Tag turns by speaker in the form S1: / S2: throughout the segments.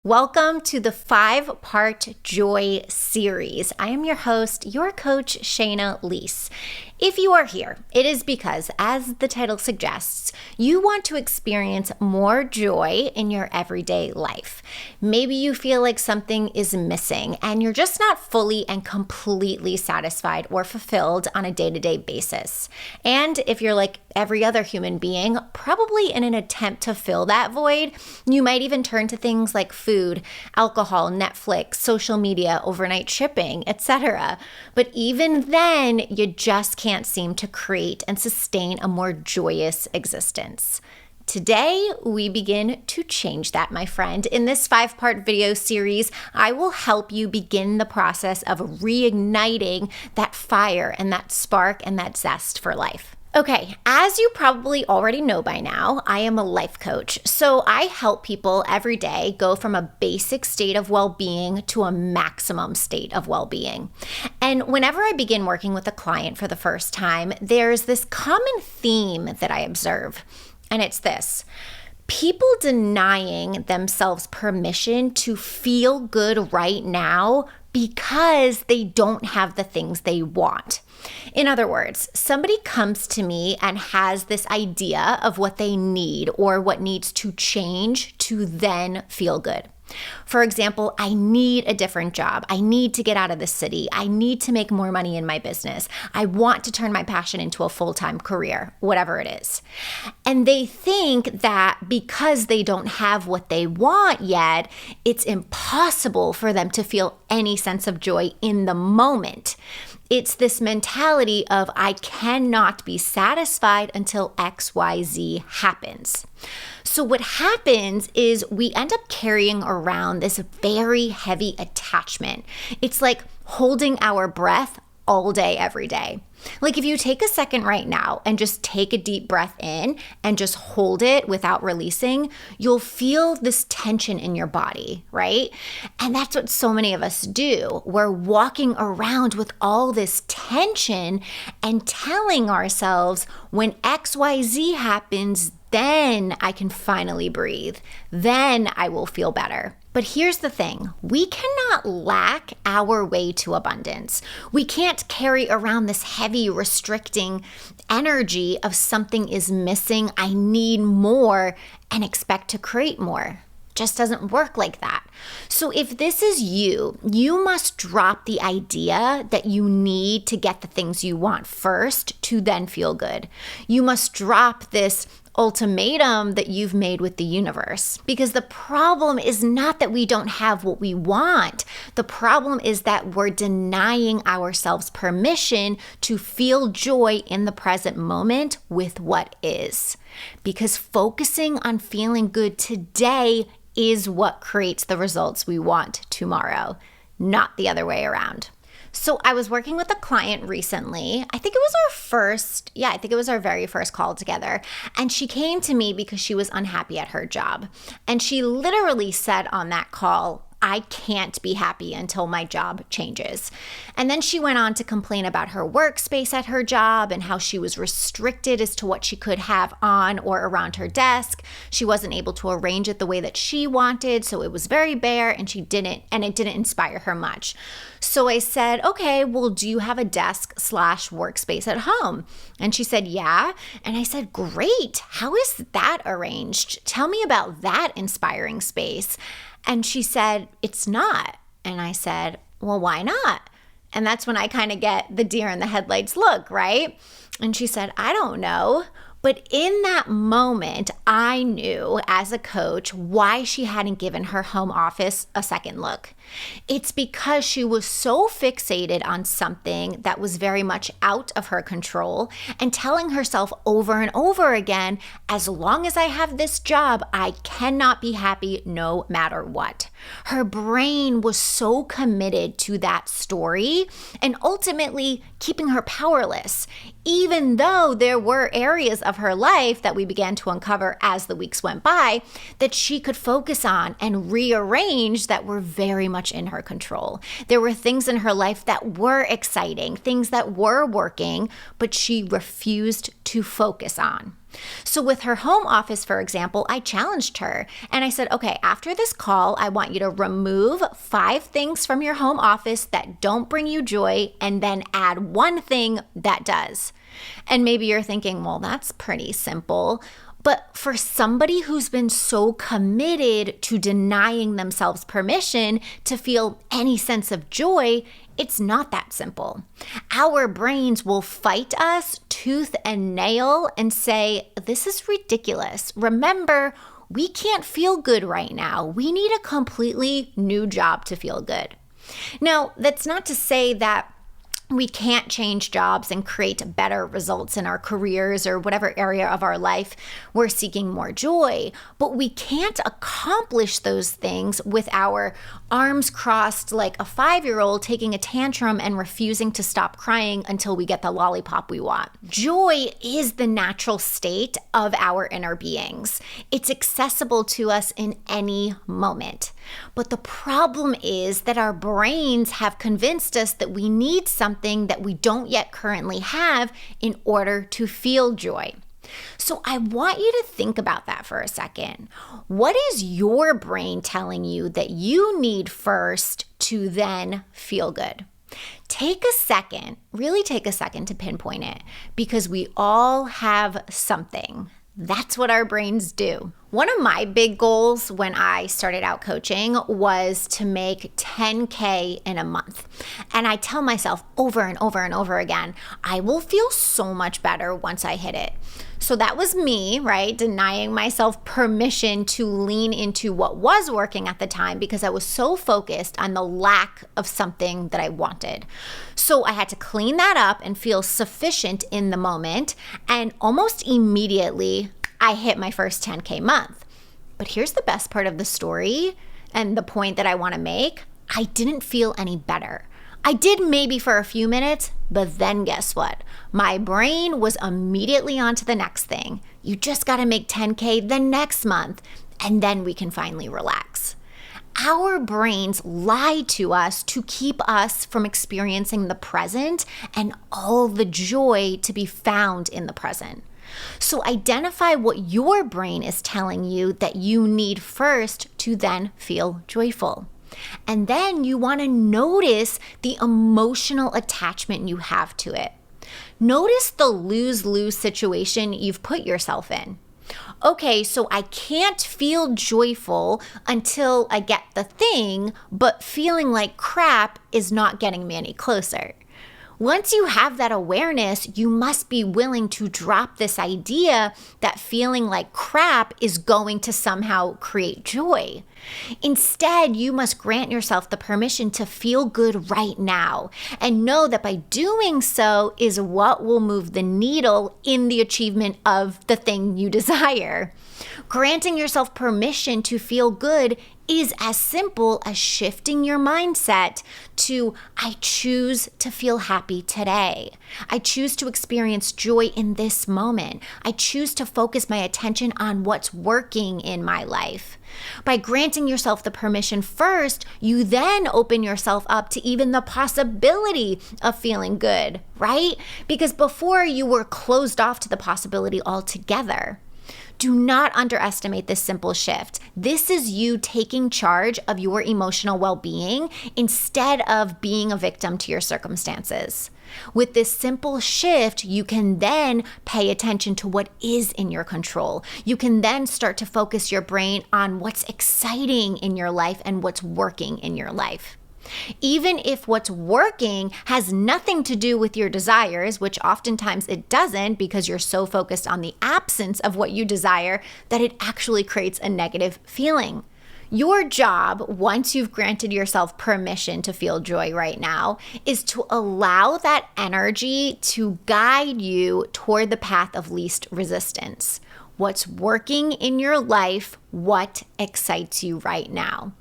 S1: Welcome to the 5-part Joy series. I am your host, your coach, Shayna Lease. If you are here, it is because, as the title suggests, you want to experience more joy in your everyday life. Maybe you feel like something is missing and you're just not fully and completely satisfied or fulfilled on a day-to-day basis. And if you're like every other human being, probably in an attempt to fill that void, you might even turn to things like food, alcohol, Netflix, social media, overnight shipping, etc. But even then, you just can't seem to create and sustain a more joyous existence. Today, we begin to change that, my friend. In this 5-part video series, I will help you begin the process of reigniting that fire and that spark and that zest for life. Okay, as you probably already know by now, I am a life coach. So I help people every day go from a basic state of well-being to a maximum state of well-being. And whenever I begin working with a client for the first time, there's this common theme that I observe, and it's this: people denying themselves permission to feel good right now because they don't have the things they want. In other words, somebody comes to me and has this idea of what they need or what needs to change to then feel good. For example, I need a different job. I need to get out of the city. I need to make more money in my business. I want to turn my passion into a full-time career, whatever it is. And they think that because they don't have what they want yet, it's impossible for them to feel any sense of joy in the moment. It's this mentality of I cannot be satisfied until XYZ happens. So what happens is we end up carrying around this very heavy attachment. It's like holding our breath all day, every day. Like if you take a second right now and just take a deep breath in and just hold it without releasing, you'll feel this tension in your body, right? And that's what so many of us do. We're walking around with all this tension and telling ourselves when XYZ happens, then I can finally breathe. Then I will feel better. But here's the thing, we cannot lack our way to abundance. We can't carry around this heavy, restricting energy of something is missing, I need more, and expect to create more. Just doesn't work like that. So if this is you, you must drop the idea that you need to get the things you want first to then feel good. You must drop this ultimatum that you've made with the universe. Because the problem is not that we don't have what we want. The problem is that we're denying ourselves permission to feel joy in the present moment with what is. Because focusing on feeling good today is what creates the results we want tomorrow, not the other way around. So I was working with a client recently. I think it was our very first call together. And she came to me because she was unhappy at her job. And she literally said on that call, I can't be happy until my job changes. And then she went on to complain about her workspace at her job and how she was restricted as to what she could have on or around her desk. She wasn't able to arrange it the way that she wanted, so it was very bare and it didn't inspire her much. So I said, okay, well, do you have a desk/workspace at home? And she said, yeah. And I said, great. How is that arranged? Tell me about that inspiring space. And she said, it's not. And I said, well, why not? And that's when I kind of get the deer in the headlights look, right? And she said, I don't know. But in that moment, I knew as a coach why she hadn't given her home office a second look. It's because she was so fixated on something that was very much out of her control and telling herself over and over again, as long as I have this job, I cannot be happy no matter what. Her brain was so committed to that story and ultimately keeping her powerless, even though there were areas of her life that we began to uncover as the weeks went by that she could focus on and rearrange that were very much in her control. There were things in her life that were exciting, things that were working, but she refused to focus on. So with her home office, for example, I challenged her and I said, okay, after this call, I want you to remove 5 things from your home office that don't bring you joy and then add 1 thing that does. And maybe you're thinking, well, that's pretty simple. But for somebody who's been so committed to denying themselves permission to feel any sense of joy, it's not that simple. Our brains will fight us tooth and nail and say, this is ridiculous. Remember, we can't feel good right now. We need a completely new job to feel good. Now, that's not to say that we can't change jobs and create better results in our careers or whatever area of our life we're seeking more joy. But we can't accomplish those things with our arms crossed like a 5-year-old taking a tantrum and refusing to stop crying until we get the lollipop we want. Joy is the natural state of our inner beings. It's accessible to us in any moment. But the problem is that our brains have convinced us that we need something that we don't yet currently have in order to feel joy. So I want you to think about that for a second. What is your brain telling you that you need first to then feel good? Take a second, really take a second to pinpoint it, because we all have something. That's what our brains do. One of my big goals when I started out coaching was to make 10K in a month. And I tell myself over and over and over again, I will feel so much better once I hit it. So that was me, right? Denying myself permission to lean into what was working at the time because I was so focused on the lack of something that I wanted. So I had to clean that up and feel sufficient in the moment. And almost immediately, I hit my first 10K month. But here's the best part of the story and the point that I want to make. I didn't feel any better. I did maybe for a few minutes, but then guess what? My brain was immediately on to the next thing. You just got to make 10K the next month, and then we can finally relax. Our brains lie to us to keep us from experiencing the present and all the joy to be found in the present. So identify what your brain is telling you that you need first to then feel joyful. And then you want to notice the emotional attachment you have to it. Notice the lose-lose situation you've put yourself in. Okay, so I can't feel joyful until I get the thing, but feeling like crap is not getting me any closer. Once you have that awareness, you must be willing to drop this idea that feeling like crap is going to somehow create joy. Instead, you must grant yourself the permission to feel good right now and know that by doing so is what will move the needle in the achievement of the thing you desire. Granting yourself permission to feel good is as simple as shifting your mindset to, I choose to feel happy today. I choose to experience joy in this moment. I choose to focus my attention on what's working in my life. By granting yourself the permission first, you then open yourself up to even the possibility of feeling good, right? Because before you were closed off to the possibility altogether. Do not underestimate this simple shift. This is you taking charge of your emotional well-being instead of being a victim to your circumstances. With this simple shift, you can then pay attention to what is in your control. You can then start to focus your brain on what's exciting in your life and what's working in your life. Even if what's working has nothing to do with your desires, which oftentimes it doesn't because you're so focused on the absence of what you desire that it actually creates a negative feeling. Your job, once you've granted yourself permission to feel joy right now, is to allow that energy to guide you toward the path of least resistance. What's working in your life, what excites you right now.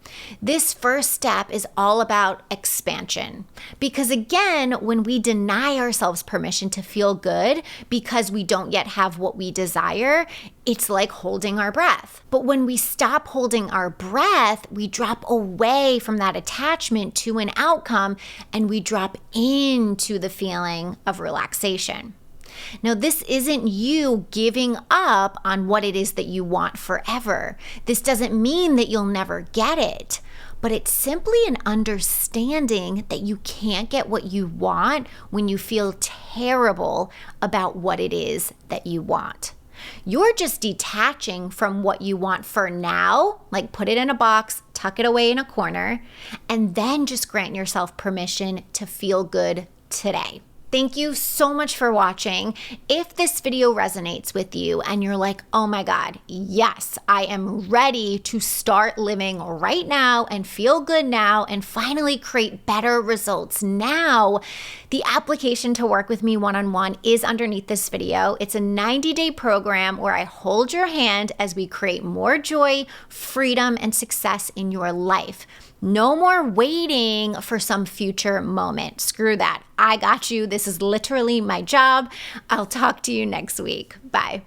S1: This first step is all about expansion. Because again, when we deny ourselves permission to feel good because we don't yet have what we desire, it's like holding our breath. But when we stop holding our breath, we drop away from that attachment to an outcome and we drop into the feeling of relaxation. Now, this isn't you giving up on what it is that you want forever. This doesn't mean that you'll never get it, but it's simply an understanding that you can't get what you want when you feel terrible about what it is that you want. You're just detaching from what you want for now, like put it in a box, tuck it away in a corner, and then just grant yourself permission to feel good today. Thank you so much for watching. If this video resonates with you and you're like, oh my God, yes, I am ready to start living right now and feel good now and finally create better results now, the application to work with me one-on-one is underneath this video. It's a 90-day program where I hold your hand as we create more joy, freedom, and success in your life. No more waiting for some future moment. Screw that. I got you. This is literally my job. I'll talk to you next week. Bye.